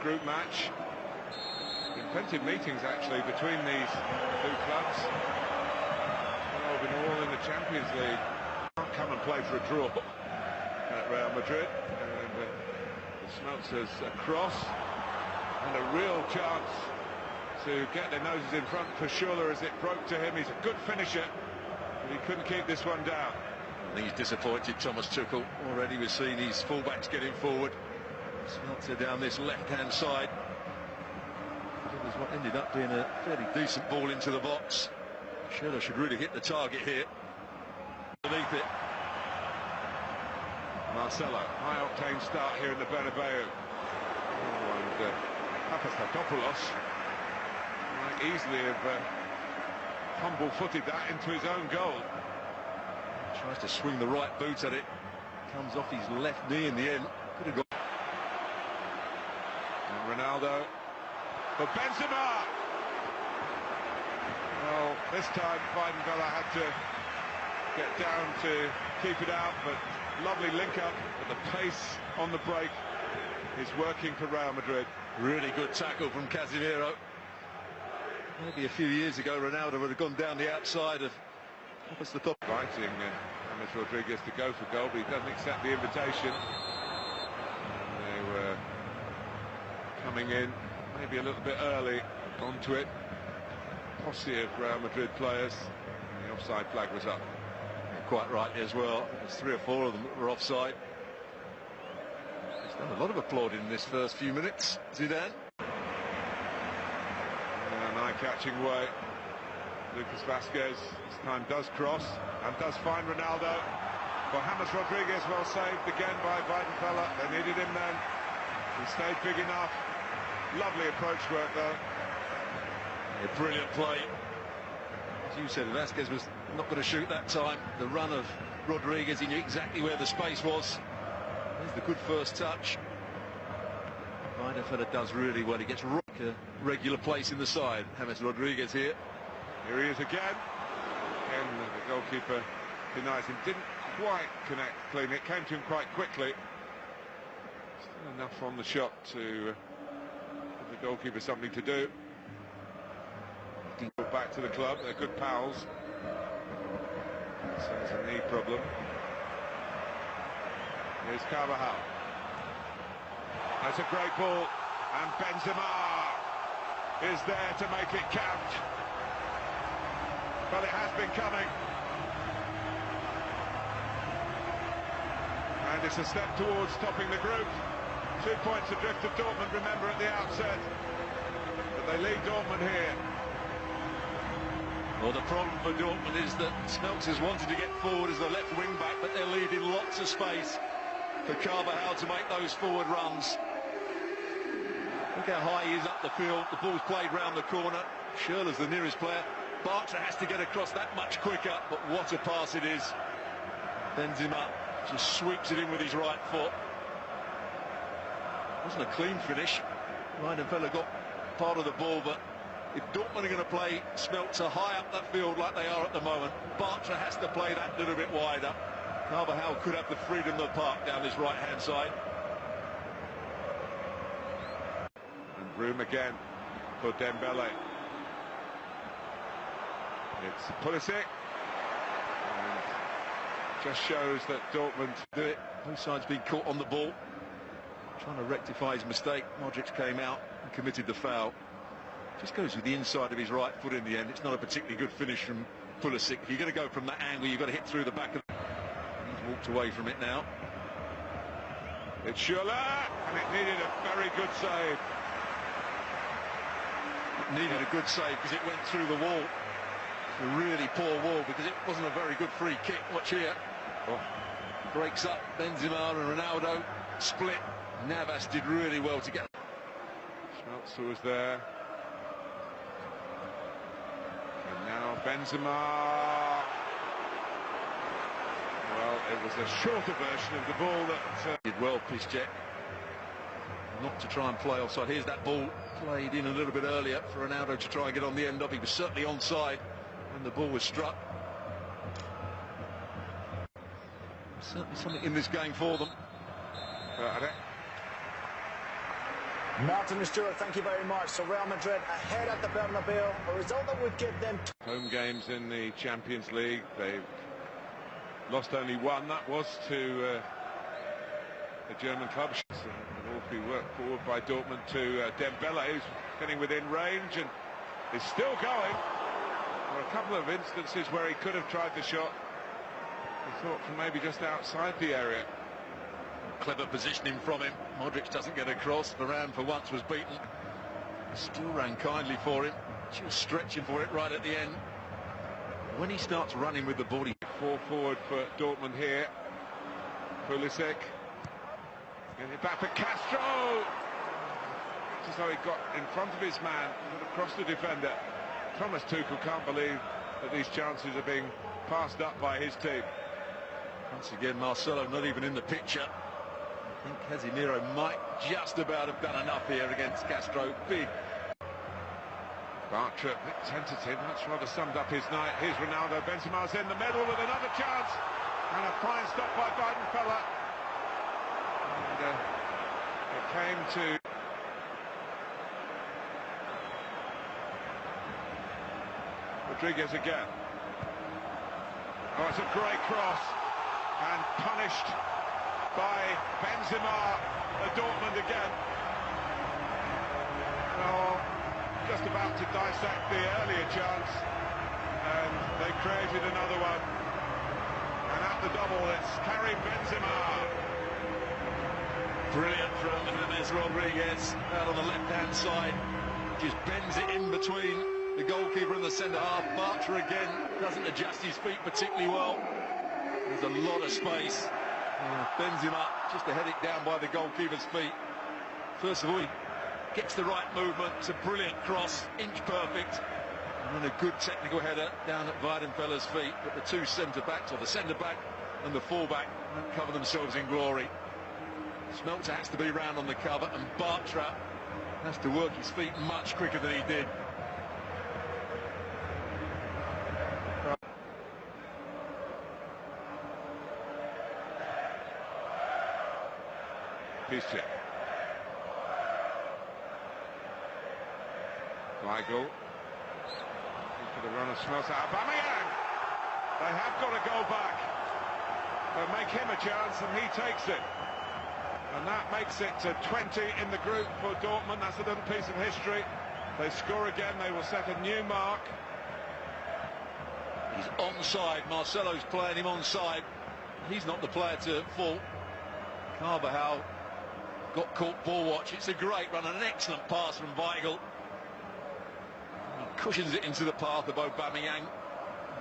Group match. Been plenty of meetings actually between these two clubs. Well, been all in the Champions League. Can't come and play for a draw at Real Madrid. And Smeltzer's a cross and a real chance to get their noses in front for Schuller as it broke to him. He's a good finisher, but he couldn't keep this one down. I think he's disappointed, Thomas Tuchel. Already we've seen his fullbacks getting forward. Smeltzer down this left-hand side. It was what ended up being a fairly decent ball into the box. Schuller should really hit the target here. Underneath it. Marcelo, high-octane start here in the Bernabeu. Oh, and Papastatopoulos might easily have humble-footed that into his own goal. Tries to swing the right boot at it. Comes off his left knee in the end. Could have got. And Ronaldo for Benzema. Well, this time Weidenfeller had to get down to keep it out, but lovely link-up. But the pace on the break is working for Real Madrid. Really good tackle from Casemiro. Maybe a few years ago, Ronaldo would have gone down the outside of. What's the top? Inviting James Rodriguez to go for goal, but he doesn't accept the invitation. And they were coming in maybe a little bit early onto it. Posse of Real Madrid players. And the offside flag was up. Yeah, quite rightly as well. There's 3 or 4 of them that were offside. He's done a lot of applauding in this first few minutes. Zidane. In an eye-catching way. Lucas Vazquez this time does cross and does find Ronaldo. For James Rodriguez, well saved again by Weidenfeller. They needed him then. He stayed big enough. Lovely approach work though. A brilliant play. As you said, Vazquez was not going to shoot that time. The run of Rodriguez, he knew exactly where the space was. There's the good first touch. Weidenfeller does really well. He gets a regular place in the side. James Rodriguez here. Here he is again. And the goalkeeper denies him. Didn't quite connect clean. It came to him quite quickly. Still enough on the shot to give the goalkeeper something to do. Back to the club. They're good pals. So it's a knee problem. Here's Carvajal. That's a great ball. And Benzema is there to make it count. Well, it has been coming. And it's a step towards topping the group. 2 points adrift of Dortmund, remember, at the outset. But they lead Dortmund here. Well, the problem for Dortmund is that Smeltzer's wanted to get forward as the left wing-back, but they're leaving lots of space for Carvajal to make those forward runs. Look how high he is up the field. The ball's played round the corner. Schürrle's the nearest player. Bartra has to get across that much quicker, but what a pass it is. Benzema just sweeps it in with his right foot. Wasn't a clean finish. Weidenfeller got part of the ball, but if Dortmund are going to play Smeltzer high up that field like they are at the moment, Bartra has to play that little bit wider. Carvajal could have the freedom of the park down his right-hand side. And room again for Dembele. It's Pulisic, and just shows that Dortmund do it. Both sides being caught on the ball, trying to rectify his mistake. Modric came out and committed the foul. Just goes with the inside of his right foot in the end. It's not a particularly good finish from Pulisic. If you're going to go from that angle, you've got to hit through the back of. He's walked away from it now. It's Schuller, and it needed a very good save. It needed a good save because it went through the wall. A really poor wall because it wasn't a very good free kick. Watch here. Oh. Breaks up Benzema and Ronaldo. Split. Navas did really well to get. Schmelzer was there. And now Benzema. Well, it was a shorter version of the ball that did well, Piszczek. Not to try and play offside. Here's that ball played in a little bit earlier for Ronaldo to try and get on the end of. He was certainly onside. And the ball was struck. Certainly something in this game for them. Martin and Stuart, thank you very much. So Real Madrid ahead at the Bernabeu, a result that would give them home games in the Champions League. They've lost only one. That was to a German club. An awfully work forward by Dortmund to Dembele, who's getting within range and is still going. There were a couple of instances where he could have tried the shot. He thought from maybe just outside the area. Clever positioning from him. Modric doesn't get across. Varane for once was beaten. Still ran kindly for him. Just stretching for it right at the end. When he starts running with the ball, he... 4 forward for Dortmund here. Pulisic. Getting it back for Castro. Just how he got in front of his man, across the defender. Thomas Tuchel can't believe that these chances are being passed up by his team. Once again, Marcelo not even in the picture. I think Casemiro might just about have done enough here against Castro. Big. Bartra, a bit tentative, that's rather summed up his night. Here's Ronaldo, Benzema's in the middle with another chance. And a fine stop by Weidenfeller. And it came to... Rodriguez again. Oh, it's a great cross. And punished by Benzema, Dortmund again. Oh, just about to dissect the earlier chance, and they created another one. And at the double, it's Karim Benzema. Brilliant from James Rodriguez out on the left-hand side. Just bends it in between the goalkeeper and the centre-half. Bartra again doesn't adjust his feet particularly well. There's a lot of space. Benzema just to head it down by the goalkeeper's feet. First of all, he gets the right movement. It's a brilliant cross, inch perfect. And then a good technical header down at Weidenfeller's feet. But the two centre-backs, or the centre-back and the full-back, won't cover themselves in glory. Smeltzer has to be round on the cover, and Bartra has to work his feet much quicker than he did. Pisic. Weigl. For the run of Smeltzer. Aubameyang! They have got to go back. They'll make him a chance and he takes it. And that makes it to 20 in the group for Dortmund. That's a little piece of history. They score again, they will set a new mark. He's onside. Marcelo's playing him onside. He's not the player to fault. Carvajal got caught ball watch. It's a great run and an excellent pass from Weigl. He cushions it into the path of Aubameyang.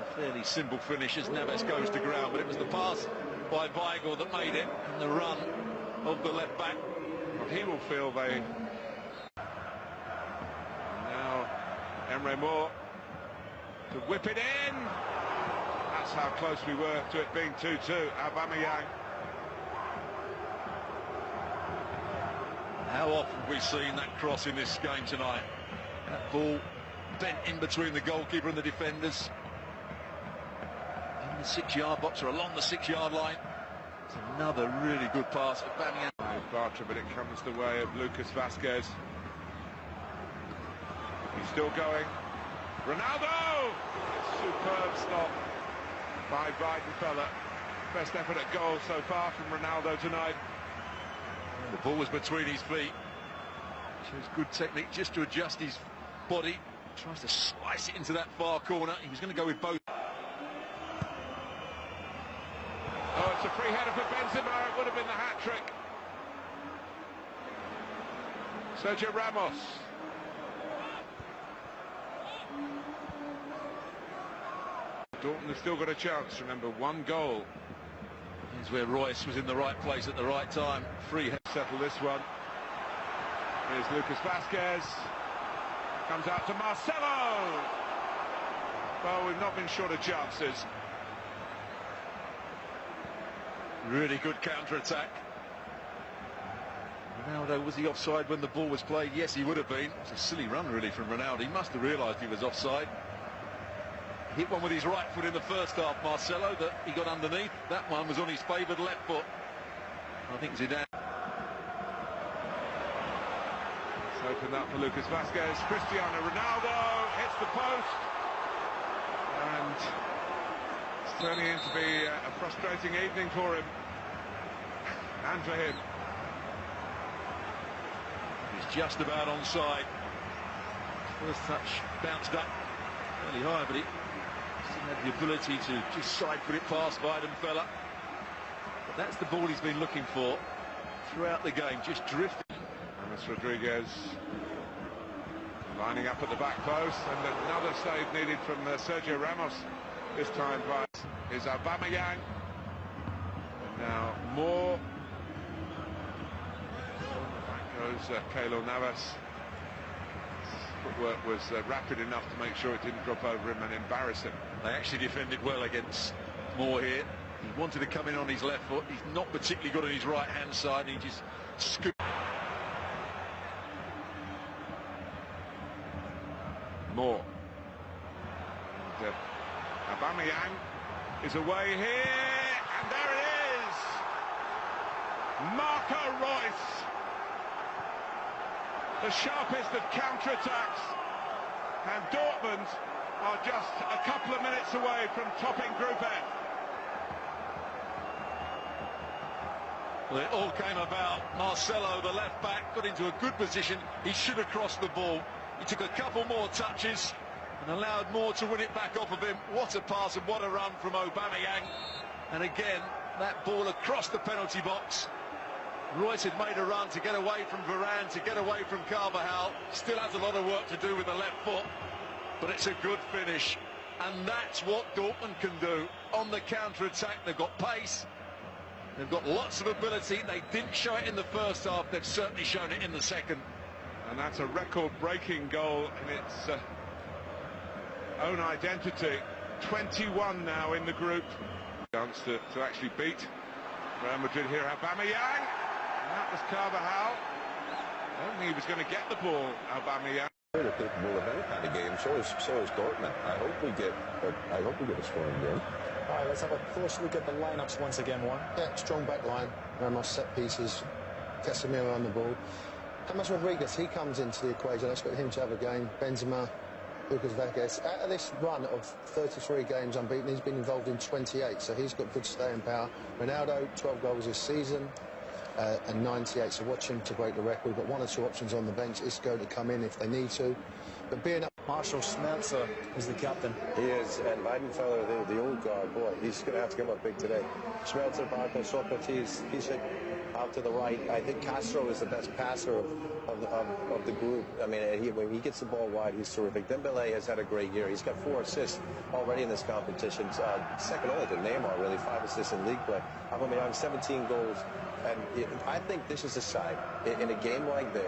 A fairly simple finish as Neves goes to ground, but it was the pass by Weigl that made it, and the run of the left back. He will feel they... Now Emre Moore to whip it in. That's how close we were to it being 2-2. Aubameyang. How often have we seen that cross in this game tonight? That ball bent in between the goalkeeper and the defenders. In the 6-yard box or along the 6-yard line. It's another really good pass of Aubameyang. Bartra, but it comes the way of Lucas Vazquez. He's still going. Ronaldo! Superb stop by Weidenfeller. Best effort at goal so far from Ronaldo tonight. The ball was between his feet. Shows good technique just to adjust his body. Tries to slice it into that far corner. He was going to go with both. Oh, it's a free header for Benzema. It would have been the hat-trick. Sergio Ramos. Dortmund has still got a chance. Remember, one goal. Here's where Royce was in the right place at the right time. Free header. Settle this one. Here's Lucas Vazquez. Comes out to Marcelo. Well, we've not been short of chances. Really good counter-attack. Ronaldo, was he offside when the ball was played? Yes, he would have been. It's a silly run, really, from Ronaldo. He must have realised he was offside. Hit one with his right foot in the first half, Marcelo, that he got underneath. That one was on his favoured left foot. I think Zidane. opened up for Lucas Vazquez. Cristiano Ronaldo hits the post, and it's turning into be a frustrating evening for him and for him. He's just about onside. First touch bounced up fairly high, but he still had the ability to just side-foot it past Weidenfeller. But that's the ball he's been looking for throughout the game, just drifting. James Rodriguez lining up at the back post, and another save needed from Sergio Ramos. This time by is Aubameyang. And now more. Back goes Keylor Navas. His footwork was rapid enough to make sure it didn't drop over him and embarrass him. They actually defended well against Moore here. He wanted to come in on his left foot. He's not particularly good on his right-hand side, and he just scooped. Moore. And, Aubameyang is away here, and there it is! Marco Reus, the sharpest of counter-attacks, and Dortmund are just a couple of minutes away from topping Group F. Well, it all came about. Marcelo, the left back, got into a good position. He should have crossed the ball. He took a couple more touches and allowed Moore to win it back off of him. What a pass and what a run from Aubameyang. And again, that ball across the penalty box. Reus had made a run to get away from Varane, to get away from Carvajal. Still has a lot of work to do with the left foot, but it's a good finish. And that's what Dortmund can do on the counter-attack. They've got pace. They've got lots of ability. They didn't show it in the first half. They've certainly shown it in the second. And that's a record-breaking goal in its own identity. 21 now in the group. Chance to actually beat Real Madrid here. Aubameyang. And that was Carvajal. I don't think he was going to get the ball, Aubameyang. They're capable of any kind of game. So is Dortmund. I hope we get a scoring game. All right, let's have a close look at the lineups once again, Warren. Yeah, strong back line. Ramos set pieces. Casemiro on the ball. James Rodriguez, he comes into the equation. I expect him to have a game. Benzema, Lucas Vazquez. Out of this run of 33 games unbeaten, he's been involved in 28, so he's got good staying power. Ronaldo, 12 goals this season, and 98, so watch him to break the record. But one or two options on the bench. Is going to come in if they need to. But being up... Marshall Schmelzer is the captain. He is, and Weidenfeller, the old guard, boy, he's going to have to come up big today. Schmelzer, Barco, Socrates, Piszczek out to the right. I think Castro is the best passer of the group. I mean, when he gets the ball wide, he's terrific. Dembele has had a great year. He's got 4 assists already in this competition. Second only to Neymar, really, 5 assists in league play. Aubameyang, 17 goals. And I think this is a side in a game like this.